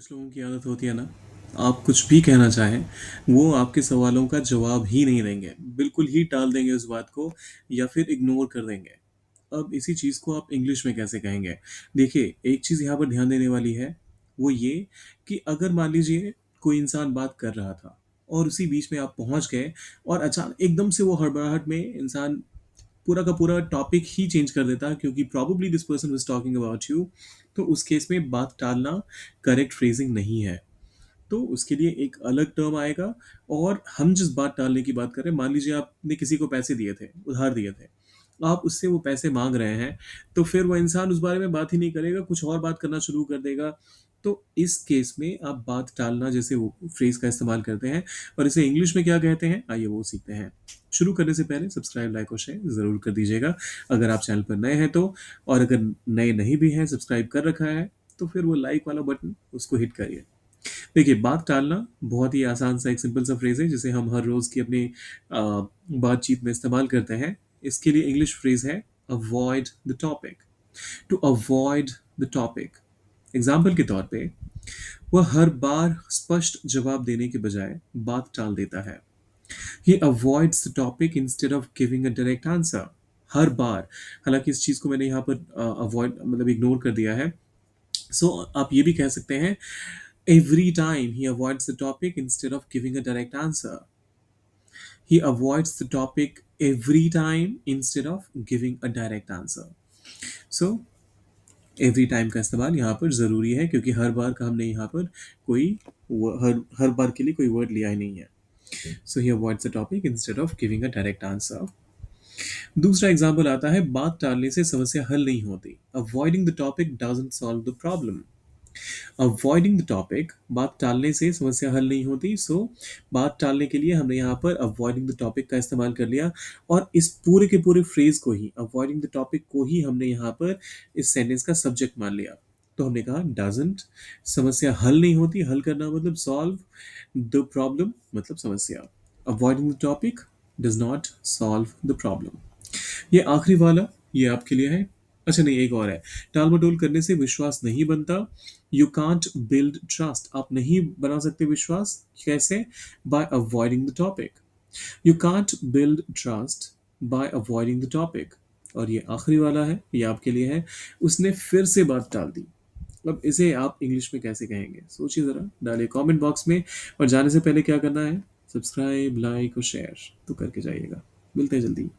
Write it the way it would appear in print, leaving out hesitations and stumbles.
कुछ लोगों की आदत होती है ना। आप कुछ भी कहना चाहें, वो आपके सवालों का जवाब ही नहीं देंगे, बिल्कुल ही टाल देंगे उस बात को या फिर इग्नोर कर देंगे। अब इसी चीज़ को आप इंग्लिश में कैसे कहेंगे? देखिए, एक चीज़ यहाँ पर ध्यान देने वाली है, वो ये कि अगर मान लीजिए कोई इंसान बात कर रहा था और उसी बीच में आप पहुँच गए और अचानक एकदम से वो हड़बड़ाहट में इंसान पूरा का पूरा टॉपिक ही चेंज कर देता है क्योंकि probably this person was talking about you. तो उस केस में बात टालना करेक्ट फ्रेजिंग नहीं है। तो उसके लिए एक अलग टर्म आएगा। और हम जिस बात टालने की बात कर रहे हैं, मान लीजिए आपने किसी को पैसे दिए थे, उधार दिए थे, आप उससे वो पैसे मांग रहे हैं, तो फिर वो इंसान उस बारे में बात ही नहीं करेगा, कुछ और बात करना शुरू कर देगा। तो इस केस में आप बात टालना जैसे वो फ्रेज का इस्तेमाल करते हैं। और इसे इंग्लिश में क्या कहते हैं, आइए वो सीखते हैं। शुरू करने से पहले सब्सक्राइब, लाइक और शेयर ज़रूर कर दीजिएगा अगर आप चैनल पर नए हैं तो। और अगर नए नहीं भी हैं, सब्सक्राइब कर रखा है, तो फिर वो लाइक वाला बटन उसको हिट करिए। देखिए, बात टालना बहुत ही आसान सा एक सिंपल सा फ्रेज है जिसे हम हर रोज की अपनी बातचीत में इस्तेमाल करते हैं। इसके लिए इंग्लिश फ्रेज है avoid the topic. To avoid the topic, example के तौर पे, वह हर बार स्पष्ट जवाब देने के बजाय बात टाल देता है। He avoids the topic instead of giving a direct answer. हर बार, हालांकि इस चीज को मैंने यहाँ पर अवॉइड मतलब इग्नोर कर दिया है। सो आप ये भी कह सकते हैं, every time he avoids the topic instead of giving a direct answer. He avoids the topic every time instead of giving a direct answer. So, every time का इस्तेमाल यहाँ पर ज़रूरी है क्योंकि हर बार का हमने यहाँ पर कोई हर हर बार के लिए कोई वर्ड लिया ही नहीं है। So he avoids the topic instead of giving a direct answer. दूसरा एग्जाम्पल आता है, बात टालने से समस्या हल नहीं होती। Avoiding the topic doesn't solve the problem. Avoiding the topic, बात टालने से समस्या हल नहीं होती। सो बात टालने के लिए हमने यहाँ पर अवॉइडिंग द टॉपिक का इस्तेमाल कर लिया। और इस पूरे के पूरे फ्रेज को ही, अवॉइडिंग द टॉपिक को ही हमने यहाँ पर इस सेंटेंस का सब्जेक्ट मान लिया। तो हमने कहा डजंट, समस्या हल नहीं होती, हल करना मतलब सॉल्व, द प्रॉब्लम मतलब समस्या। Avoiding the topic does not solve the problem. ये आखिरी वाला, ये आपके लिए है। अच्छा नहीं, एक और है। टाल मटोल करने से विश्वास नहीं बनता। यू कांट बिल्ड ट्रस्ट, आप नहीं बना सकते विश्वास। कैसे? Bye avoiding the topic. You can't build trust bye avoiding the topic. और ये आखिरी वाला है, ये आपके लिए है। उसने फिर से बात टाल दी। अब इसे आप इंग्लिश में कैसे कहेंगे, सोचिए जरा, डालिए कमेंट बॉक्स में। और जाने से पहले क्या करना है, सब्सक्राइब, लाइक और शेयर तो करके जाइएगा। मिलते हैं जल्दी।